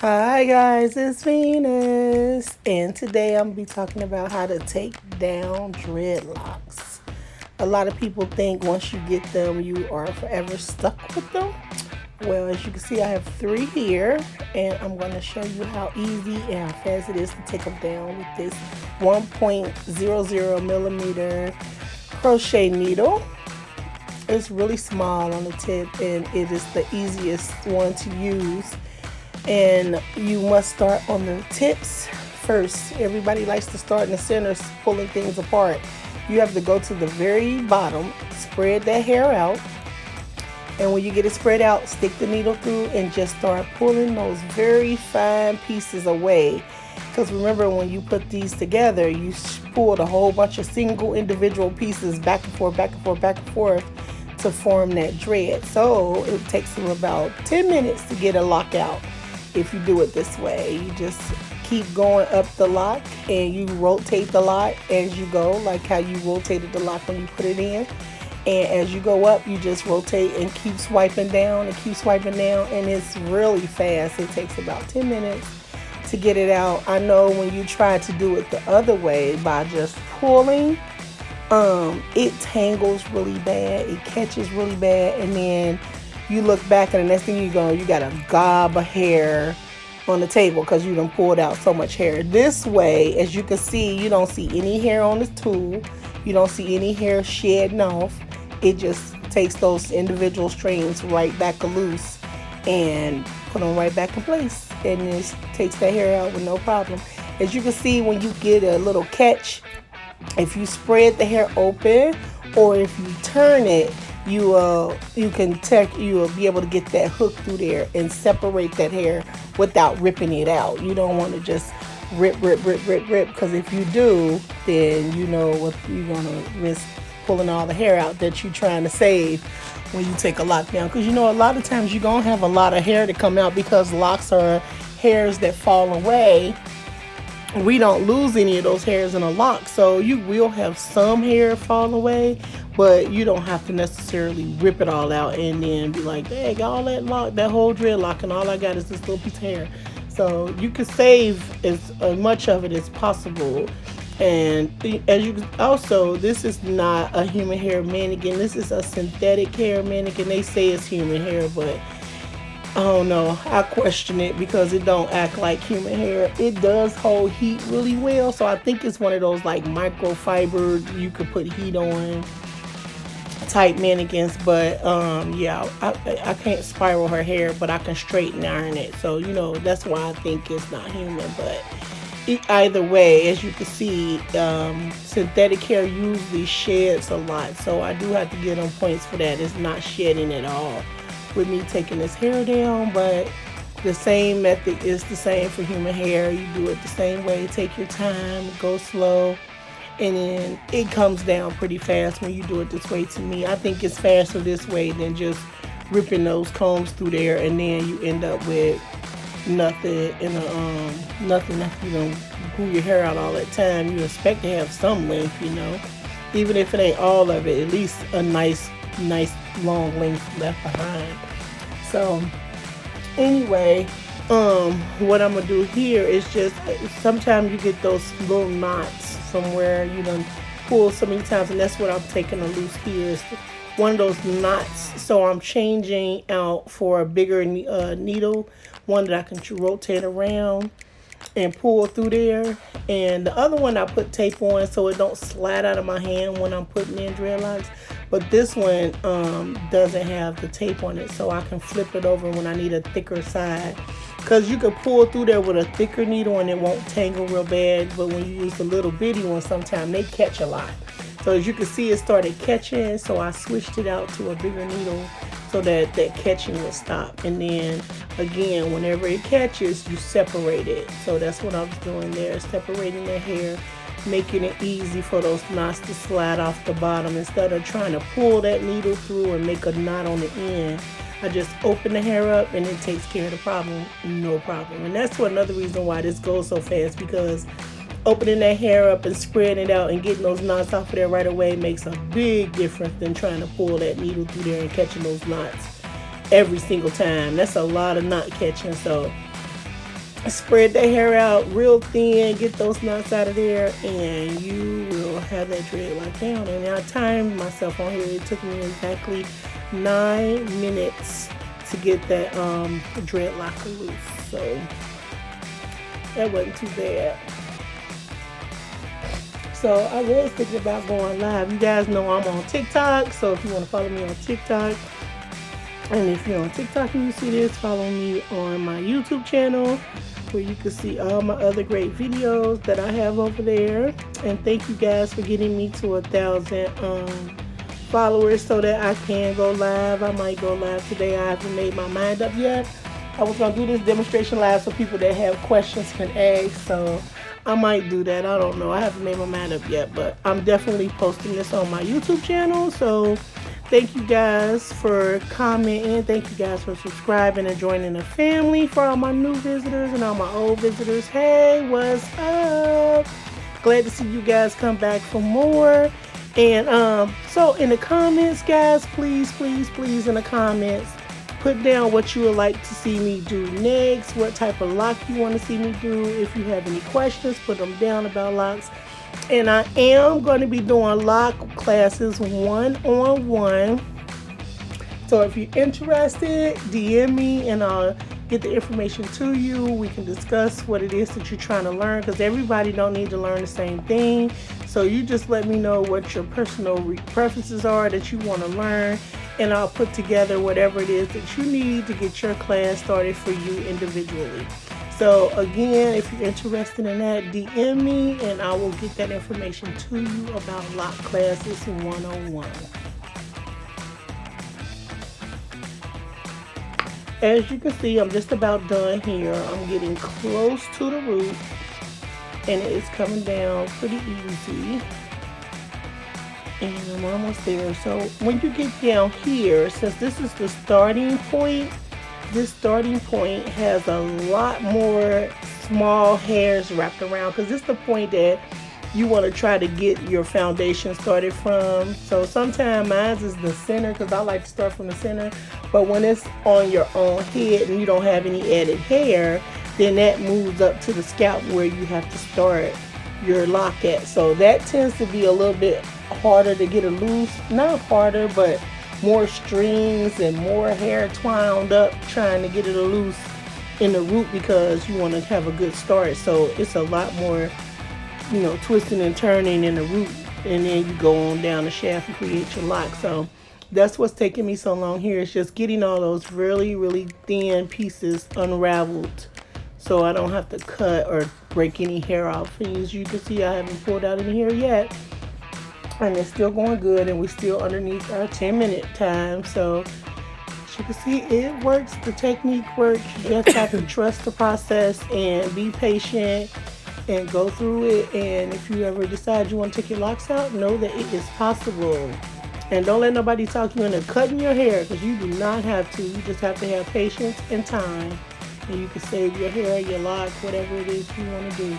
Hi guys, it's Venus, and today I'm gonna be talking about how to take down dreadlocks. A lot of people think once you get them, you are forever stuck with them. Well, as you can see, I have three here, and I'm going to show you how easy and how fast it is to take them down with this 1.00 millimeter crochet needle. It's really small on the tip, and it is the easiest one to use. And you must start on the tips first. Everybody likes to start in the center, pulling things apart. You have to go to the very bottom, spread that hair out, and when you get it spread out, stick the needle through and just start pulling those very fine pieces away. Because remember, when you put these together, you pulled a whole bunch of single individual pieces back and forth, back and forth, back and forth to form that dread. So it takes them about 10 minutes to get a lock out. If you do it this way, you just keep going up the lock and you rotate the lock as you go, like how you rotated the lock when you put it in. And as you go up, you just rotate and keep swiping down and keep swiping down, and it's really fast. It takes about 10 minutes to get it out. I know when you try to do it the other way by just pulling, it tangles really bad, it catches really bad, and then you look back and the next thing you got a gob of hair on the table because you done pulled out so much hair. This way, as you can see, you don't see any hair on the tool. You don't see any hair shedding off. It just takes those individual strings right back loose and put them right back in place. And it takes that hair out with no problem. As you can see, when you get a little catch, if you spread the hair open or if you turn it, you will be able to get that hook through there and separate that hair without ripping it out. You don't want to just rip, because if you do, then you know what you're gonna risk, pulling all the hair out that you're trying to save when you take a lock down. Because a lot of times you're gonna have a lot of hair to come out because locks are hairs that fall away. We don't lose any of those hairs in a lock, so you will have some hair fall away, but you don't have to necessarily rip it all out and then be like, hey, got all that lock, that whole dreadlock, and all I got is this little piece of hair. So you can save as much of it as possible. And as you also, this is not a human hair mannequin. This is a synthetic hair mannequin. They say it's human hair, but I don't know. I question it because it don't act like human hair. It does hold heat really well, so I think it's one of those like microfiber you could put heat on type mannequins. But yeah, I can't spiral her hair, but I can straighten iron it. So that's why I think it's not human. But either way, as you can see, synthetic hair usually sheds a lot, so I do have to give them points for that. It's not shedding at all with me taking this hair down, but the same method is the same for human hair. You do it the same way. Take your time, go slow, and then it comes down pretty fast when you do it this way. To me, I think it's faster this way than just ripping those combs through there and then you end up with nothing in nothing after glue your hair out all that time. You expect to have some length, even if it ain't all of it, at least a nice long length left behind. So anyway, what I'm gonna do here is just, sometimes you get those little knots somewhere you done pull so many times, and that's what I'm taking a loose here, is one of those knots. So I'm changing out for a bigger needle, one that I can rotate around and pull through there. And the other one I put tape on so it don't slide out of my hand when I'm putting in dreadlocks. But this one doesn't have the tape on it, so I can flip it over when I need a thicker side. Because you can pull through there with a thicker needle and it won't tangle real bad. But when you use the little bitty one, sometimes they catch a lot. So as you can see, it started catching, so I switched it out to a bigger needle so that catching would stop. And then again, whenever it catches, you separate it. So that's what I was doing there, separating the hair, making it easy for those knots to slide off the bottom. Instead of trying to pull that needle through and make a knot on the end, I just open the hair up and it takes care of the problem, no problem. And that's another reason why this goes so fast, because opening that hair up and spreading it out and getting those knots off of there right away makes a big difference than trying to pull that needle through there and catching those knots every single time. That's a lot of knot catching. So Spread that hair out real thin, get those knots out of there, and you will have that dreadlock down. And I timed myself on here. It took me exactly 9 minutes to get that dreadlock loose. So that wasn't too bad. So I was thinking about going live. You guys know I'm on TikTok, so if you want to follow me on TikTok, and if you're on TikTok and you see this, follow me on my YouTube channel where you can see all my other great videos that I have over there. And thank you guys for getting me to 1,000 followers so that I can go live. I might go live today. I haven't made my mind up yet. I was going to do this demonstration live so people that have questions can ask. So I might do that. I don't know. I haven't made my mind up yet, but I'm definitely posting this on my YouTube channel. So thank you guys for commenting. Thank you guys for subscribing and joining the family. For all my new visitors and all my old visitors, hey, what's up? Glad to see you guys come back for more. And so in the comments, guys, please in the comments, put down what you would like to see me do next, what type of lock you want to see me do. If you have any questions, put them down about locks. And I am going to be doing lock classes one-on-one. So if you're interested, DM me and I'll get the information to you. We can discuss what it is that you're trying to learn, because everybody don't need to learn the same thing. So you just let me know what your personal preferences are that you want to learn, and I'll put together whatever it is that you need to get your class started for you individually. So again, if you're interested in that, DM me and I will get that information to you about lock classes one-on-one. As you can see, I'm just about done here. I'm getting close to the root and it's coming down pretty easy. And I'm almost there. So when you get down here, since this is the starting point, this starting point has a lot more small hairs wrapped around, because this is the point that you want to try to get your foundation started from. So sometimes mine is the center, because I like to start from the center. But when it's on your own head and you don't have any added hair, then that moves up to the scalp where you have to start your lock at. So that tends to be a little bit harder to get it loose. Not harder, but more strings and more hair twined up trying to get it loose in the root, because you want to have a good start. So it's a lot more, you know, twisting and turning in the root, and then you go on down the shaft and create your lock. So that's what's taking me so long here. It's just getting all those really thin pieces unraveled so I don't have to cut or break any hair off. And as you can see, I haven't pulled out any hair yet, and it's still going good, and we're still underneath our 10-minute time. So as you can see, it works. The technique works. You just have to trust the process and be patient and go through it. And if you ever decide you want to take your locks out, know that it is possible. And don't let nobody talk you into cutting your hair, because you do not have to. You just have to have patience and time, and you can save your hair, your locks, whatever it is you want to do.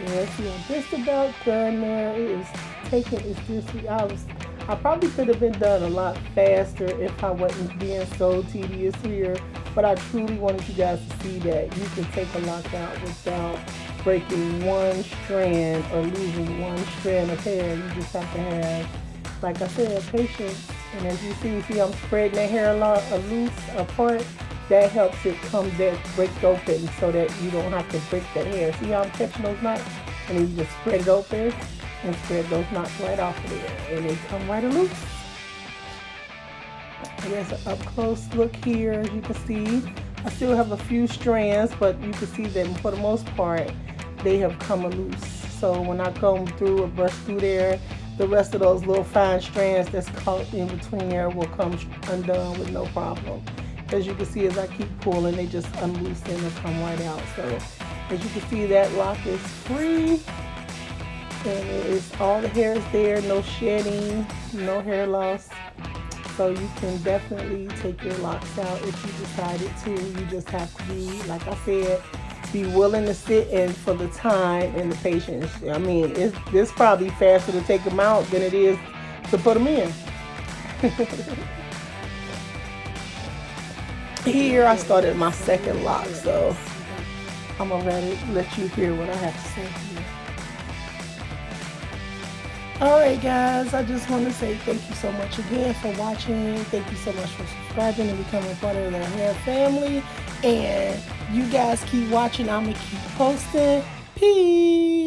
Yeah, see, I'm just about done there. It is taking its distance. I probably could have been done a lot faster if I wasn't being so tedious here. But I truly wanted you guys to see that you can take a lock out without breaking one strand or losing one strand of hair. You just have to have, like I said, patience. And as you see I'm spreading that hair loose apart. That helps it come back, break open, so that you don't have to break that hair. See how I'm catching those knots? And then you just spread it open and spread those knots right off of there, and they come right loose. There's an up close look here. As you can see, I still have a few strands, but you can see that for the most part, they have come loose. So when I comb through or brush through there, the rest of those little fine strands that's caught in between there will come undone with no problem. As you can see, as I keep pulling, they just unloosen and come right out. So as you can see, that lock is free, and it's all the hair is there, no shedding, no hair loss. So you can definitely take your locks out if you decided to. You just have to be, like I said, be willing to sit in for the time and the patience. I mean, it's probably faster to take them out than it is to put them in. Here I started my second lock, so I'm gonna let you hear what I have to say here. Alright guys, I just want to say thank you so much again for watching. Thank you so much for subscribing and becoming part of the hair family. And you guys keep watching. I'm gonna keep posting. Peace.